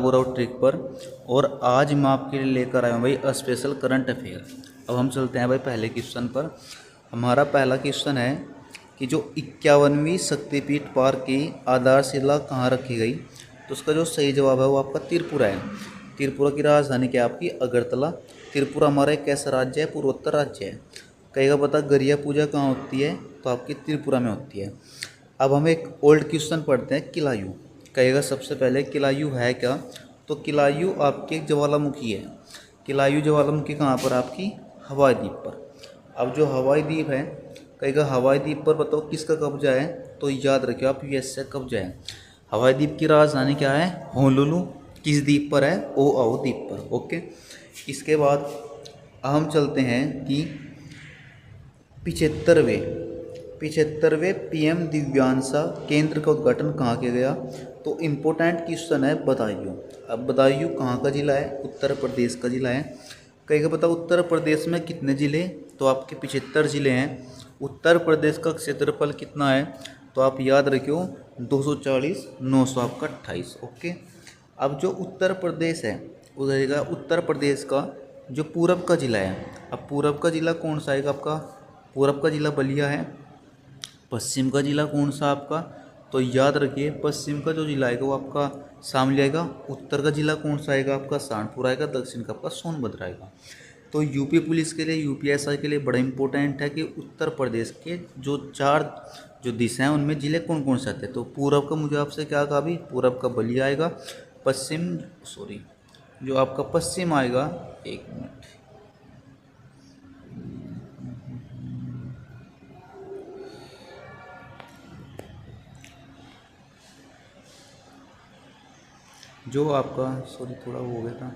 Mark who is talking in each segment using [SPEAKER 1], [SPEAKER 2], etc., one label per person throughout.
[SPEAKER 1] बोल रहा हूँ ट्रिक पर। और आज मैं आपके लिए लेकर आया हूँ भाई स्पेशल करंट अफेयर। अब हम चलते हैं भाई पहले क्वेश्चन पर। हमारा पहला क्वेश्चन है कि जो 51वीं शक्तिपीठ पार्क की आधारशिला कहाँ रखी गई। तो उसका जो सही जवाब है वो आपका त्रिपुरा है। त्रिपुरा की राजधानी क्या है आपकी अगरतला। त्रिपुरा हमारा एक कैसा राज्य है, पूर्वोत्तर राज्य है। कई का पता गरिया पूजा कहाँ होती है, तो आपकी त्रिपुरा में होती है। अब हम एक ओल्ड क्वेश्चन पढ़ते हैं, किलायू कहेगा सबसे पहले किलायू है क्या। तो किलायू आपके एक ज्वालामुखी है। किलायू ज्वालामुखी कहाँ पर, आपकी हवाई द्वीप पर। अब जो हवाई द्वीप है, कहेगा हवाई द्वीप पर बताओ किसका कब्जा है। तो याद रखियो आप, यूएस का कब्जा है। हवाई द्वीप की राजधानी क्या है, होनोलुलु। किस द्वीप पर है, ओआओ द्वीप पर। ओके, इसके बाद हम चलते हैं कि 75वें पीएम दिव्यांशा केंद्र का उद्घाटन कहाँ किया गया। तो इम्पोर्टेंट क्वेश्चन है बदायूं। अब बदायूं कहाँ का ज़िला है, उत्तर प्रदेश का ज़िला है। कहीं का पता उत्तर प्रदेश में कितने ज़िले, तो आपके 75 ज़िले हैं। उत्तर प्रदेश का क्षेत्रफल कितना है, तो आप याद रखियो 240, 900 आपका 28। ओके, अब जो उत्तर प्रदेश है उधर उत्तर प्रदेश का जो पूरब का ज़िला है। अब पूरब का ज़िला कौन सा आएगा आपका, पूरब का ज़िला बलिया है। पश्चिम का ज़िला कौन सा आपका, तो याद रखिए पश्चिम का जो ज़िला आएगा वो आपका शामली आएगा। उत्तर का ज़िला कौन सा आएगा आपका सहारनपुर आएगा। दक्षिण का आपका सोनभद्र आएगा। तो यूपी पुलिस के लिए, यूपीएसआई के लिए बड़ा इंपॉर्टेंट है कि उत्तर प्रदेश के जो 4 जो दिशा हैं उनमें ज़िले कौन कौन से आते हैं। तो पूरब का मुझे आपसे क्या कहा भी, पूरब का बलिया आएगा। जो आपका पश्चिम आएगा, एक मिनट, जो आपका थोड़ा वो हो गया था।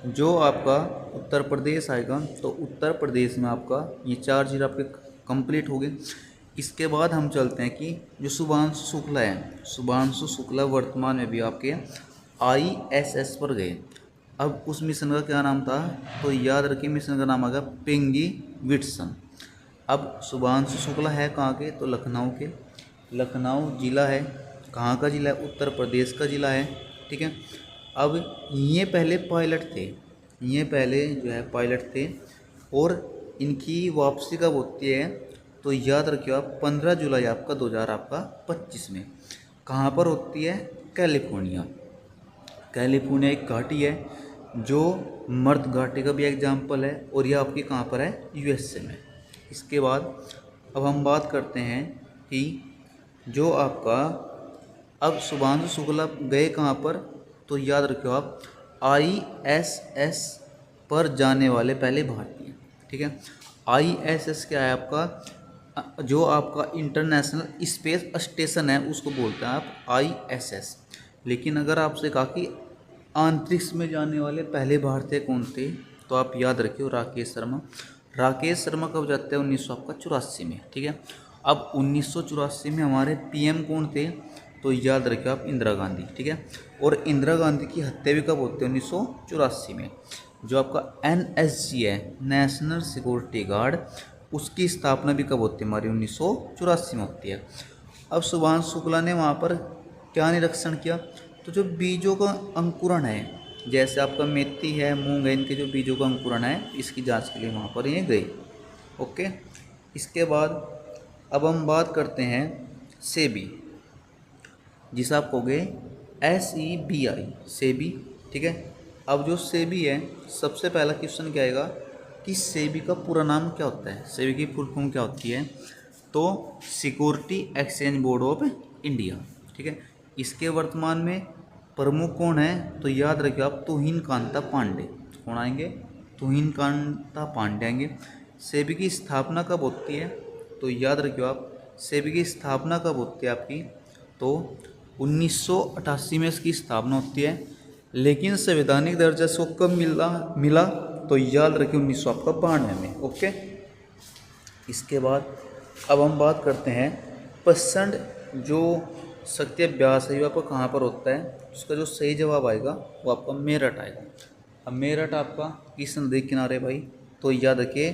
[SPEAKER 1] जो आपका उत्तर प्रदेश आएगा, तो उत्तर प्रदेश में आपका ये 4 जिले आपके कंप्लीट हो गए। इसके बाद हम चलते हैं कि जो शुभांशु शुक्ला है, शुभांशु शुक्ला वर्तमान में भी आपके ISS पर गए। अब उस मिशन का क्या नाम था, तो याद रखिए मिशन का नाम आ गया पिंगी विट्सन। अब शुभांशु शुक्ला है कहाँ के, तो लखनऊ के। लखनऊ जिला है, कहाँ का जिला है, उत्तर प्रदेश का जिला है। ठीक है, अब ये पहले पायलट थे, ये पहले जो है पायलट थे। और इनकी वापसी कब होती है, तो याद रखिए आप 15 जुलाई आपका 2025 में। कहाँ पर होती है, कैलिफोर्निया। कैलिफोर्निया एक घाटी है जो मर्द घाटी का भी एग्जाम्पल है, और यह आपकी कहाँ पर है, USA में। इसके बाद अब हम बात करते हैं कि जो आपका अब शुभांशु शुक्ला गए कहाँ पर, तो याद रखियो आप ISS पर जाने वाले पहले भारतीय। ठीक है, ISS क्या है आपका, जो आपका इंटरनेशनल स्पेस स्टेशन है उसको बोलते हैं आप ISS। लेकिन अगर आपसे कहा कि अंतरिक्ष में जाने वाले पहले भारतीय कौन थे, तो आप याद रखियो राकेश शर्मा। राकेश शर्मा कब जाते हैं, 1984 में। ठीक है, अब 1984 में हमारे PM कौन थे, तो याद रखिए आप इंदिरा गांधी। ठीक है, और इंदिरा गांधी की हत्या भी कब होती है, 1984 में। जो आपका NSG है, नेशनल सिक्योरिटी गार्ड, उसकी स्थापना भी कब होती है हमारी, 1984 में होती है। अब शुभांशु शुक्ला ने वहाँ पर क्या निरीक्षण किया, तो जो बीजों का अंकुरण है, जैसे आपका मेथी है, मूंग है, इनके जो बीजों का अंकुरण है, इसकी जांच के लिए वहाँ पर ये गए। ओके, इसके बाद अब हम बात करते हैं सेबी, जिसे आप कहोगे SEBI, सेबी। ठीक है, अब जो सेबी है, सबसे पहला क्वेश्चन क्या आएगा कि सेबी का पूरा नाम क्या होता है, सेबी की फुल फॉर्म क्या होती है, तो security exchange board of India. ठीक है, इसके वर्तमान में प्रमुख कौन है, तो याद रखिए आप तुहिन कांता पांडे। कौन आएंगे, तुहिन कांता पांडे आएंगे। सेबी की स्थापना कब होती है, तो याद रखियो आप सेबी की स्थापना कब होती है आपकी, तो 1988 में इसकी स्थापना होती है। लेकिन संवैधानिक दर्जा इसको कब मिला, तो याद रखिए 1992 में। ओके, इसके बाद अब हम बात करते हैं प्रचंड जो शक्ति अभ्यास है वो आपका कहाँ पर होता है। उसका जो सही जवाब आएगा वो आपका मेरठ आएगा। अब मेरठ आपका किस नदी के किनारे भाई, तो याद रखिए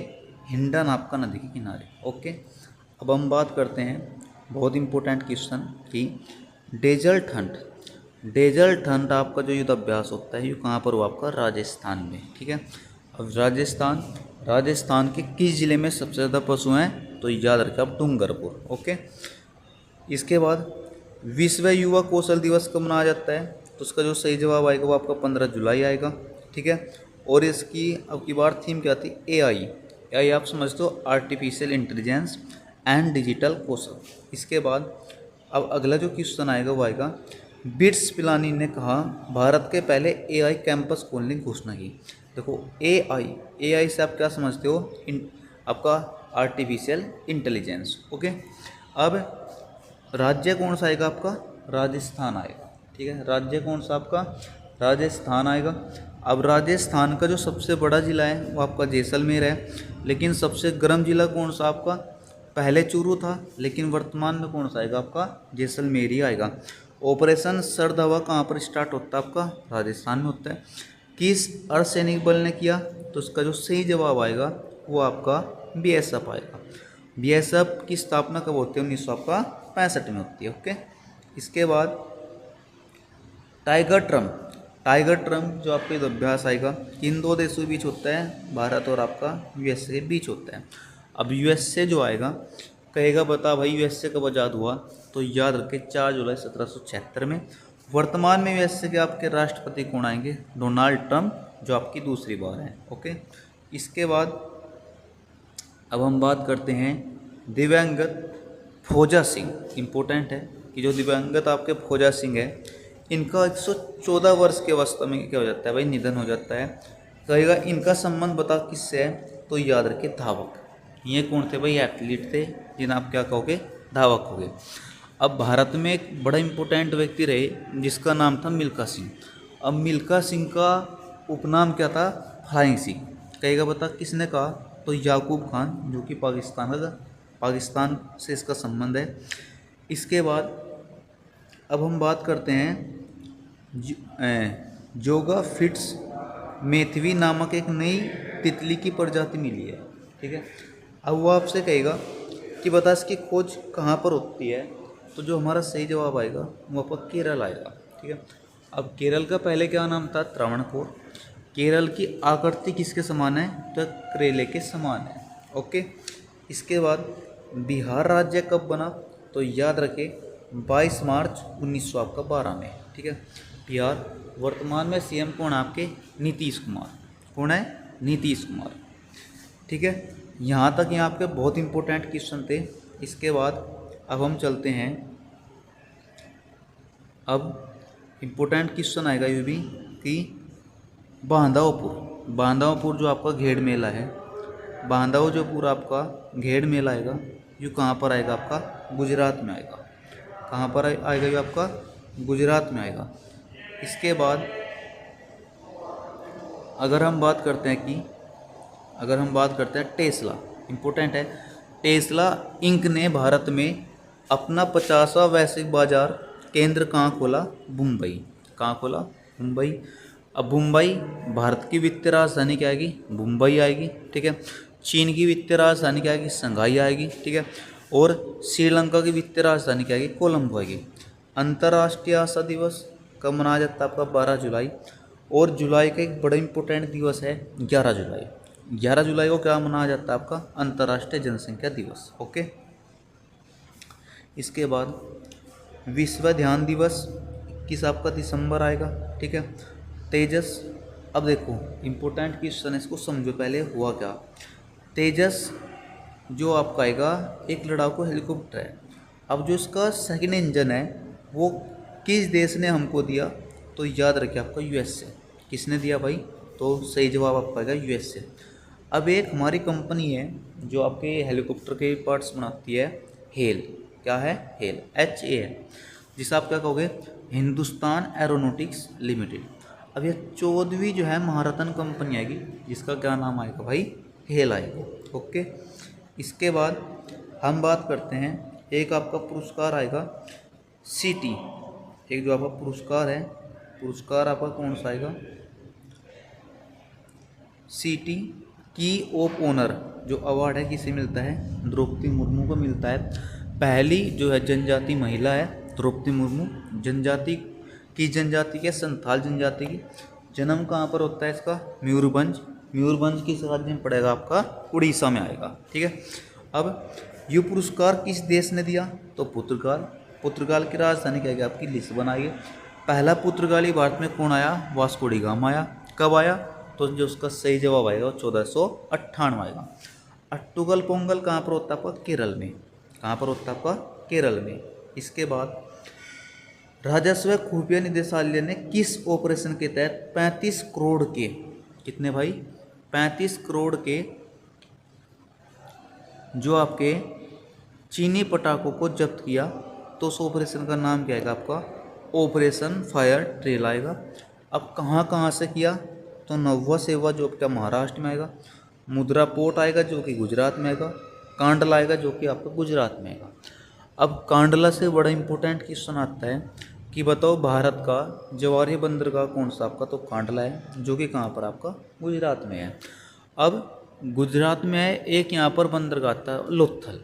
[SPEAKER 1] हिंडन आपका नदी के किनारे। ओके, अब हम बात करते हैं बहुत इंपॉर्टेंट क्वेश्चन कि डेजर्ट हंट आपका जो युद्ध अभ्यास होता है ये कहाँ पर हुआ आपका? राजस्थान में। ठीक है, अब राजस्थान के किस जिले में सबसे ज़्यादा पशु हैं? तो याद रखें आप, डूंगरपुर। ओके, इसके बाद विश्व युवा कौशल दिवस कब मनाया जाता है? तो उसका जो सही जवाब आएगा वो आपका 15 जुलाई आएगा। ठीक है, और इसकी अब की बार थीम क्या थी? एआई आप समझते हो, आर्टिफिशियल इंटेलिजेंस एंड डिजिटल कौशल। इसके बाद अब अगला जो क्वेश्चन आएगा वो आएगा, बिट्स पिलानी ने कहा भारत के पहले एआई कैंपस खोलने की घोषणा की। देखो एआई से आप क्या समझते हो? आपका आर्टिफिशियल इंटेलिजेंस। ओके, अब राज्य कौन सा आएगा आपका? राजस्थान आएगा। ठीक है, राज्य कौन सा आपका? राजस्थान आएगा। अब राजस्थान का जो सबसे बड़ा ज़िला है वो आपका जैसलमेर है, लेकिन सबसे गर्म ज़िला कौन सा आपका? पहले चूरू था, लेकिन वर्तमान में कौन सा आएगा आपका? जैसलमेर ही आएगा। ऑपरेशन सर्द हवा कहाँ पर स्टार्ट होता है आपका? राजस्थान में होता है। किस अर्धसैनिक बल ने किया? तो उसका जो सही जवाब आएगा वो आपका बीएसएफ आएगा। बीएसएफ की स्थापना कब होती है? 1965 में होती है। ओके, इसके बाद टाइगर ट्रम्प जो आपका युद्ध अभ्यास आएगा किन दो देशों के बीच होता है? भारत और आपका यूएसए के बीच होता है। अब यूएसए जो आएगा कहेगा बता भाई यूएसए कब आज़ाद हुआ? तो याद रखें 4 जुलाई 1776 में। वर्तमान में यूएसए के आपके राष्ट्रपति कौन आएंगे? डोनाल्ड ट्रंप, जो आपकी दूसरी बार है। ओके, इसके बाद अब हम बात करते हैं दिवंगत फौजा सिंह। इम्पोर्टेंट है कि जो दिवंगत आपके फौजा सिंह है इनका 114 वर्ष के अवस्था में क्या हो जाता है भाई? निधन हो जाता है। कहेगा इनका संबंध बता किससे है? तो याद रखिए धावक। ये कौन थे भाई? एथलीट थे, जिन्हें आप क्या कहोगे? धावक हो गए। अब भारत में एक बड़ा इंपॉर्टेंट व्यक्ति रहे जिसका नाम था मिल्खा सिंह। अब मिल्खा सिंह का उपनाम क्या था? फ्लाइंग सिंह। कहेगा बता किसने कहा? तो याकूब खान, जो कि पाकिस्तान से इसका संबंध है। इसके बाद अब हम बात करते हैं जोगा फिट्स मेथवी नामक एक नई तितली की प्रजाति मिली है। ठीक है, अब वो आपसे कहेगा कि बता इसकी खोज कहाँ पर होती है? तो जो हमारा सही जवाब आएगा वो आपका केरल आएगा। ठीक है, अब केरल का पहले क्या नाम था? त्रावणकोर। केरल की आकृति किसके समान है? तो करेले के समान है। ओके, इसके बाद बिहार राज्य कब बना? तो याद रखें 22 मार्च 1912 में। ठीक है, बिहार वर्तमान में सीएम कौन है आपके? नीतीश कुमार। कौन है? नीतीश कुमार। ठीक है, यहाँ तक यहाँ आपके बहुत इंपॉर्टेंट क्वेश्चन थे। इसके बाद अब हम चलते हैं, अब इम्पोर्टेंट क्वेश्चन आएगा ये भी कि बांधावपुर जो आपका घेड़ मेला है, बांधाव जो पूरा आपका घेड़ मेला आएगा ये कहाँ पर आएगा आपका? गुजरात में आएगा। कहाँ पर आएगा ये आपका? गुजरात में आएगा। इसके बाद अगर हम बात करते हैं टेस्ला, इम्पोर्टेंट है। टेस्ला इंक ने भारत में अपना 50वां वैश्विक बाजार केंद्र कहाँ खोला? मुंबई। कहाँ खोला? मुंबई। अब मुंबई भारत की वित्तीय राजधानी क्या आएगी? मुंबई आएगी। ठीक है, चीन की वित्तीय राजधानी क्या आएगी? शंघाई आएगी। ठीक है, और श्रीलंका की वित्तीय राजधानी क्या आएगी? कोलंबो आएगी। अंतर्राष्ट्रीय आशा दिवस कब मनाया जाता है आपका? 12 जुलाई। और जुलाई का एक बड़ा इंपॉर्टेंट दिवस है 11 जुलाई। 11 जुलाई को क्या मनाया जाता है आपका? अंतर्राष्ट्रीय जनसंख्या दिवस। ओके, इसके बाद विश्व ध्यान दिवस किस आपका? दिसंबर आएगा। ठीक है, तेजस। अब देखो इम्पोर्टेंट क्वेश्चन है, इसको समझो पहले हुआ क्या। तेजस जो आपका आएगा एक लड़ाकू हेलीकॉप्टर है। अब जो इसका सेकंड इंजन है वो किस देश ने हमको दिया? तो याद रखिए आपका यूएसए। किसने दिया भाई? तो सही जवाब आपका आएगा यूएसए। अब एक हमारी कंपनी है जो आपके हेलीकॉप्टर के पार्ट्स बनाती है, हेल। क्या है? हेल, HAL, जिसे आप क्या कहोगे? Hindustan aeronautics limited. अब ये 14वीं जो है महारत्न कंपनी आएगी जिसका क्या नाम आएगा भाई? हेल आएगा। ओके, इसके बाद हम बात करते हैं, एक आपका पुरस्कार आएगा सिटी, एक जो आपका पुरस्कार है, पुरस्कार आपका कौन सा आएगा? सिटी की ऑफ ऑनर जो अवार्ड है किसे मिलता है? द्रौपदी मुर्मू को मिलता है। पहली जो है जनजाति महिला है द्रौपदी मुर्मू। जनजाति किस जनजाति के? संथाल जनजाति की। जन्म कहाँ पर होता है इसका? मयूरभंज। मयूरभंज किस राज्य में पड़ेगा आपका? उड़ीसा में आएगा। ठीक है। अब ये पुरस्कार किस देश ने दिया? तो पुर्तगाल। पुर्तगाल की राजधानी क्या है आपकी? लिस्बन आई है। पहला पुर्तगाली भारत में कौन आया? वास्को डी गामा आया। कब आया? तो जो उसका सही जवाब आएगा 1498 आएगा। अट्टुगल पोंगल कहाँ पर होता है आपका? केरल में। कहाँ पर होता है आपका? केरल में। इसके बाद राजस्व खुफिया निदेशालय ने किस ऑपरेशन के तहत 35 करोड़ के, कितने भाई? 35 करोड़ के जो आपके चीनी पटाखों को जब्त किया, तो उस ऑपरेशन का नाम क्या आएगा आपका? ऑपरेशन फायर ट्रेल आएगा। अब कहाँ कहाँ से किया? तो नव्वा सेवा जो आपका महाराष्ट्र में आएगा, मुद्रा पोर्ट आएगा जो कि गुजरात में आएगा, कांडला आएगा जो कि आपका गुजरात में आएगा। अब कांडला से बड़ा इंपॉर्टेंट क्वेश्चन आता है कि बताओ भारत का जवाहरी बंदरगाह कौन सा आपका? तो कांडला है जो कि कहाँ पर आपका? गुजरात में है। अब गुजरात में है एक यहाँ पर बंदरगाह था लोथल।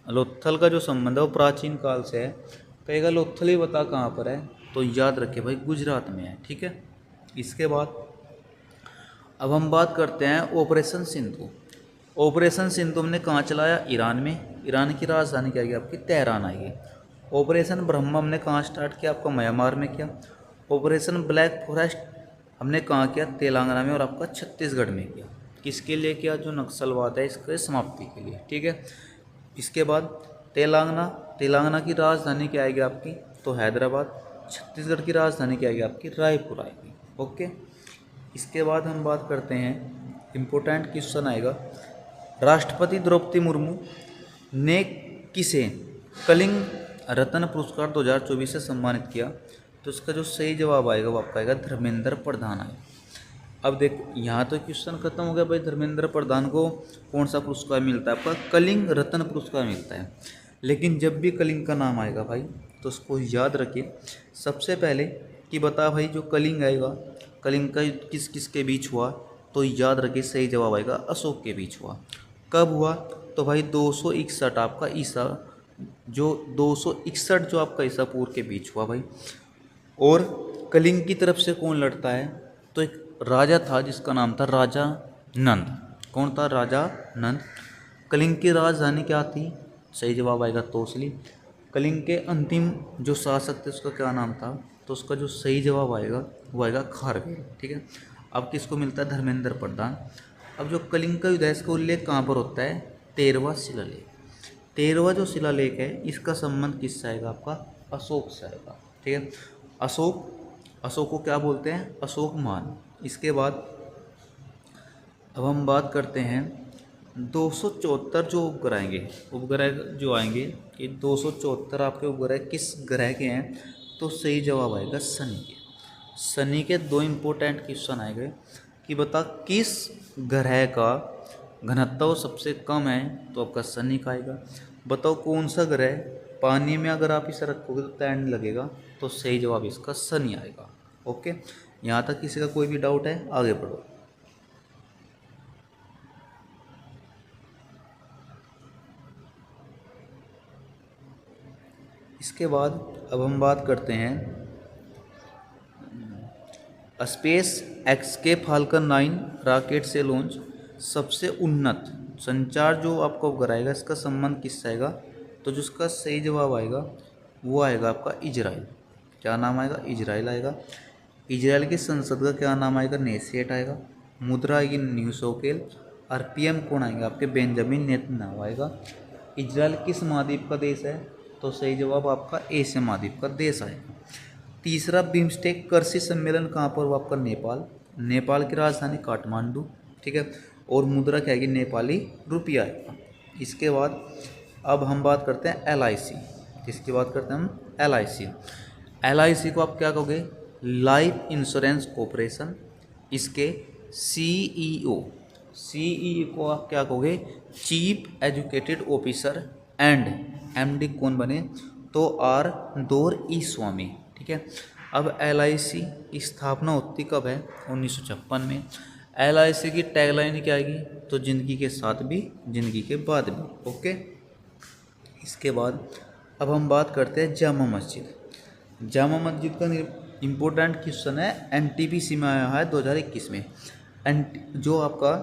[SPEAKER 1] लोथल का जो संबंध है वो प्राचीन काल से है। कहेगा लोथल ही बता कहाँ पर है? तो याद रखे भाई गुजरात में है। ठीक है। इसके बाद अब हम बात करते हैं ऑपरेशन सिंधु। ऑपरेशन सिंधु हमने कहाँ चलाया? ईरान में। ईरान की राजधानी क्या आएगी आपकी? तेहरान आएगी। ऑपरेशन ब्रह्म हमने कहाँ स्टार्ट किया? आपका म्यांमार में किया। ऑपरेशन ब्लैक फॉरेस्ट हमने कहाँ किया? तेलंगाना में और आपका छत्तीसगढ़ में किया। किसके लिए किया? जो नक्सलवाद है इसके समाप्ति के लिए। ठीक है। इसके बाद तेलंगाना की राजधानी क्या आएगी आपकी? तो हैदराबाद। छत्तीसगढ़ की राजधानी क्या आएगी आपकी? रायपुर आएगी। ओके। इसके बाद हम बात करते हैं, इम्पोर्टेंट क्वेश्चन आएगा, राष्ट्रपति द्रौपदी मुर्मू ने किसे कलिंग रत्न पुरस्कार 2024 से सम्मानित किया? तो इसका जो सही जवाब आएगा वो आपका आएगा धर्मेंद्र प्रधान आएगा। अब देखो यहाँ तो क्वेश्चन खत्म हो गया भाई, धर्मेंद्र प्रधान को कौन सा पुरस्कार मिलता है? आपका कलिंग रत्न पुरस्कार मिलता है। लेकिन जब भी कलिंग का नाम आएगा भाई तो उसको याद रखिए सबसे पहले कि बता भाई जो कलिंग आएगा, कलिंग का किस किस के बीच हुआ? तो याद रखिए सही जवाब आएगा अशोक के बीच हुआ। कब हुआ? तो भाई 261 आपका ईसा, जो 261 जो आपका ईसा पूर्व के बीच हुआ भाई। और कलिंग की तरफ से कौन लड़ता है? तो एक राजा था जिसका नाम था राजा नंद। कौन था? राजा नंद। कलिंग की राजधानी क्या थी? सही जवाब आएगा तोसली। कलिंग के अंतिम जो शासक थे उसका क्या नाम था? तो उसका जो सही जवाब आएगा वो आएगा खारवेल। ठीक है। अब किसको मिलता है? धर्मेंद्र प्रधान। अब जो कलिंग का युद्ध है इसका उल्लेख कहाँ पर होता है? 13वां शिलालेख। 13वां जो शिलालेख है इसका संबंध किससे आएगा आपका? अशोक से आएगा। ठीक है। अशोक को क्या बोलते हैं? अशोक मान। इसके बाद अब हम बात करते हैं 274 जो उपग्रह जो आएंगे कि 274 आपके उपग्रह किस ग्रह के हैं? तो सही जवाब आएगा शनि के। शनि के दो इम्पोर्टेंट क्वेश्चन आएंगे कि बता किस ग्रह का घनत्व सबसे कम है? तो आपका शनि का आएगा। बताओ कौन सा ग्रह पानी में अगर आप इसे रखोगे तो तैरने लगेगा? तो सही जवाब इसका शनि आएगा। ओके। यहाँ तक किसी का कोई भी डाउट है? आगे बढ़ो। इसके बाद अब हम बात करते हैं स्पेस एक्स के फाल्कन 9 रॉकेट से लॉन्च सबसे उन्नत संचार जो आपका उपग्रह आएगा इसका संबंध किससे आएगा? तो जिसका सही जवाब आएगा वो आएगा आपका इजराइल। क्या नाम आएगा? इजराइल आएगा। इजराइल की संसद का क्या नाम आएगा? नेसेट आएगा। मुद्रा आएगी न्यू शोकेल। आरपीएम कौन आएंगे आपके? बेंजामिन नेतन्याहू आएगा। इजराइल किस महाद्वीप का देश है? तो सही जवाब आपका एशिया महाद्वीप का देश आएगा। तीसरा बिम्स्टेक कृषि सम्मेलन कहाँ पर हुआ? आपका नेपाल। नेपाल की राजधानी काठमांडू। ठीक है। और मुद्रा क्या आएगी? नेपाली रुपया आएगा। इसके बाद अब हम बात करते हैं LIC। किसकी बात करते हैं हम? LIC। LIC को आप क्या कहोगे? Life insurance corporation. इसके CEO को आप क्या कहोगे? Chief educated officer. And MD कौन बने? तो R दोरई स्वामी। ठीक है। अब LIC की स्थापना होती कब है? 1956 में। LIC की टैगलाइन क्या आएगी? तो जिंदगी के साथ भी जिंदगी के बाद भी। ओके। इसके बाद अब हम बात करते हैं जामा मस्जिद। जामा मस्जिद का इम्पोर्टेंट क्वेश्चन है, एनटीपीसी में आया है 2021 में। जो आपका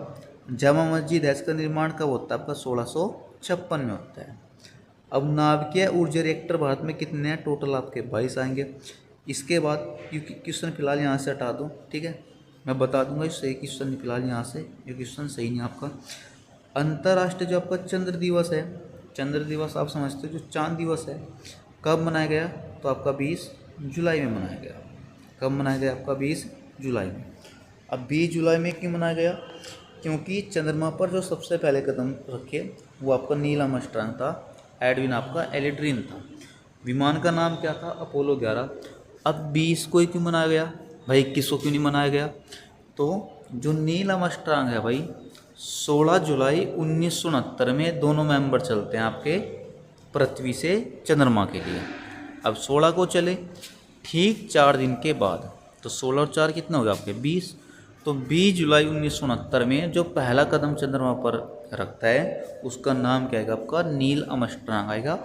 [SPEAKER 1] जामा मस्जिद है इसका निर्माण कब होता है? आपका 1656 में होता है। अब नाभिकीय ऊर्जा रिएक्टर भारत में कितने हैं? टोटल आपके 22 आएंगे। इसके बाद क्योंकि क्वेश्चन फिलहाल यहाँ से हटा दो, ठीक है, मैं बता दूंगा ये सही क्वेश्चन फिलहाल यहाँ से, ये क्वेश्चन सही नहीं आपका। अंतर्राष्ट्रीय जो आपका चंद्र दिवस है, चंद्र दिवस आप समझते हो जो चांद दिवस है, कब मनाया गया? तो आपका 20 जुलाई में मनाया गया। कब मनाया गया? आपका 20 जुलाई में। अब 20 जुलाई में क्यों मनाया गया? क्योंकि चंद्रमा पर जो सबसे पहले कदम रखे वो आपका नील आर्मस्ट्रांग था, एडविन आपका एल्ड्रिन था। विमान का नाम क्या था? अपोलो 11। अब 20 को ही क्यों मनाया गया भाई? 21 को क्यों नहीं मनाया गया? तो जो नील आर्मस्ट्रांग है भाई, 16 जुलाई 1969 में दोनों मेंबर चलते हैं आपके पृथ्वी से चंद्रमा के लिए। अब 16 को चले, ठीक 4 दिन के बाद, तो 16 और 4 कितना हो गया आपके? 20। तो 20 जुलाई 1969 में जो पहला कदम चंद्रमा पर रखता है उसका नाम क्या आएगा? आपका नील आर्मस्ट्रांग आएगा।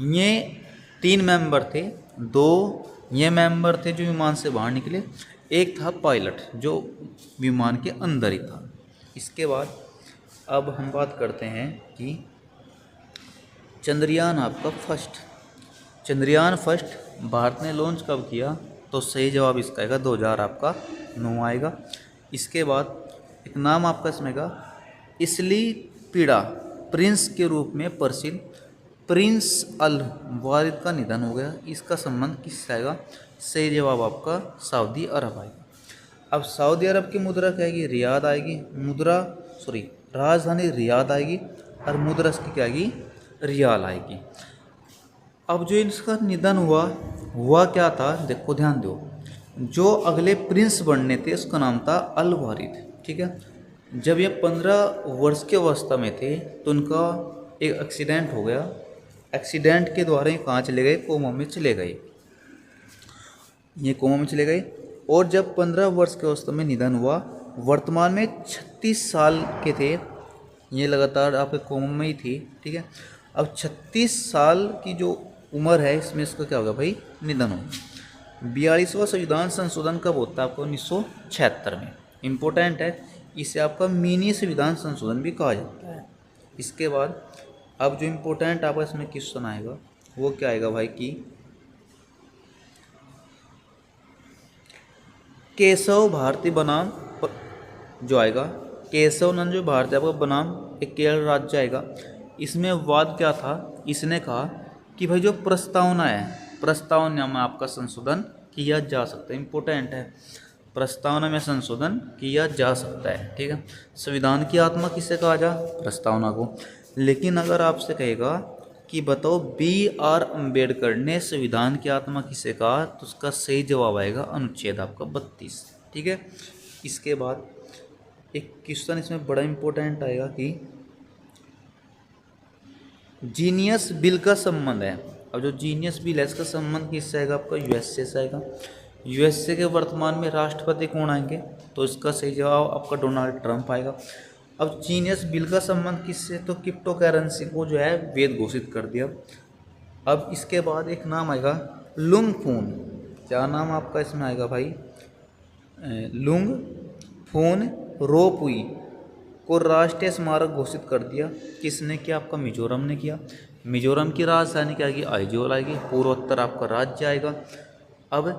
[SPEAKER 1] ये 3 मेंबर थे, 2 ये मेंबर थे जो विमान से बाहर निकले, एक था पायलट जो विमान के अंदर ही था। इसके बाद अब हम बात करते हैं कि चंद्रयान आपका चंद्रयान फर्स्ट भारत ने लॉन्च कब किया? तो सही जवाब इसका आएगा 2000 आपका 9 आएगा। इसके बाद एक नाम आपका इसमें का इसली पीड़ा प्रिंस के रूप में प्रसिद्ध प्रिंस अल वारिद का निधन हो गया। इसका संबंध किससे आएगा? सही जवाब आपका सऊदी अरब आएगा। अब सऊदी अरब की मुद्रा क्या आएगी? रियाद आएगी। राजधानी रियाद आएगी और मुद्रा इसकी क्या आएगी? रियाल आएगी। अब जो इसका निधन हुआ क्या था? देखो ध्यान दो, जो अगले प्रिंस बनने थे उसका नाम था अल वारिद, ठीक है। जब ये 15 वर्ष के अवस्था में थे तो उनका एक एक्सीडेंट हो गया। एक्सीडेंट के द्वारा ये कहाँ चले गए? कोमा में चले गए। ये कोमा में चले गए और जब 15 वर्ष के अवस्था में निधन हुआ, वर्तमान में 36 साल के थे। ये लगातार आपके कोमा में ही थी, ठीक है। अब 36 साल की जो उम्र है इसमें इसका क्या होगा भाई? निधन होगा। 42वां संविधान संशोधन कब होता है? आपको 1976 में। इम्पोर्टेंट है, इसे आपका मिनी संविधान संशोधन भी कहा जाता है। इसके बाद अब जो इम्पोर्टेंट आपका इसमें क्वेश्चन आएगा वो क्या आएगा भाई कि केशव भारतीय बनाम जो आएगा, केशव नंद जो भारतीय आपका बनाम एक केरल राज्य आएगा। इसमें वाद क्या था? इसने कहा कि भाई जो प्रस्तावना में आपका संशोधन किया जा सकता है। इम्पोर्टेंट है, प्रस्तावना में संशोधन किया जा सकता है, ठीक है। संविधान की आत्मा किसे कहा जा? प्रस्तावना को। लेकिन अगर आपसे कहेगा कि बताओ BR अम्बेडकर ने संविधान की आत्मा किसे कहा, तो उसका सही जवाब आएगा अनुच्छेद आपका 32, ठीक है। इसके बाद एक क्वेश्चन इसमें बड़ा इम्पोर्टेंट आएगा कि जीनियस बिल का संबंध है। अब जो जीनियस बिल है इसका संबंध किससे आएगा? आपका USA से आएगा। USA के वर्तमान में राष्ट्रपति कौन आएंगे? तो इसका सही जवाब आपका डोनाल्ड ट्रंप आएगा। अब जीनियस बिल का संबंध किससे? तो क्रिप्टो करेंसी को जो है वैध घोषित कर दिया। अब इसके बाद एक नाम आएगा लुंग फून। क्या नाम आपका इसमें आएगा भाई? लुंग फून रोपुई को राष्ट्रीय स्मारक घोषित कर दिया। किसने किया? आपका मिजोरम ने किया। मिजोरम की राजधानी क्या आएगी? आइजोल आएगी। पूर्वोत्तर आपका राज्य आएगा। अब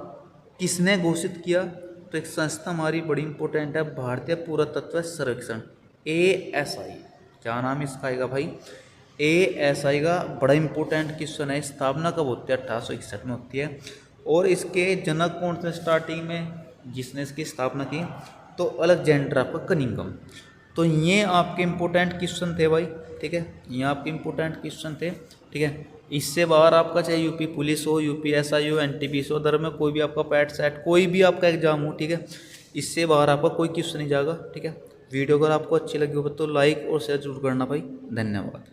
[SPEAKER 1] किसने घोषित किया? तो एक संस्था हमारी बड़ी इंपॉर्टेंट है, भारतीय पुरातत्व सर्वेक्षण, ASI। क्या नाम इसका आएगा भाई? ASI का बड़ा इंपॉर्टेंट क्वेश्चन है। स्थापना कब होती है? 1861 में होती है। और इसके जनक कौन थे स्टार्टिंग में जिसने इसकी स्थापना की? तो अलेक्जेंडर आपका कनिंघम। तो ये आपके इम्पोर्टेंट क्वेश्चन थे भाई, ठीक है। ये आपके इम्पोर्टेंट क्वेश्चन थे, ठीक है। इससे बाहर आपका चाहे यूपी पुलिस हो, UPSI हो, NTPC हो, अदर में कोई भी आपका पैट सेट कोई भी आपका एग्जाम हो, ठीक है, इससे बाहर आपका कोई क्वेश्चन नहीं जाएगा, ठीक है। वीडियो अगर आपको अच्छी लगी हो तो लाइक और शेयर जरूर करना भाई। धन्यवाद।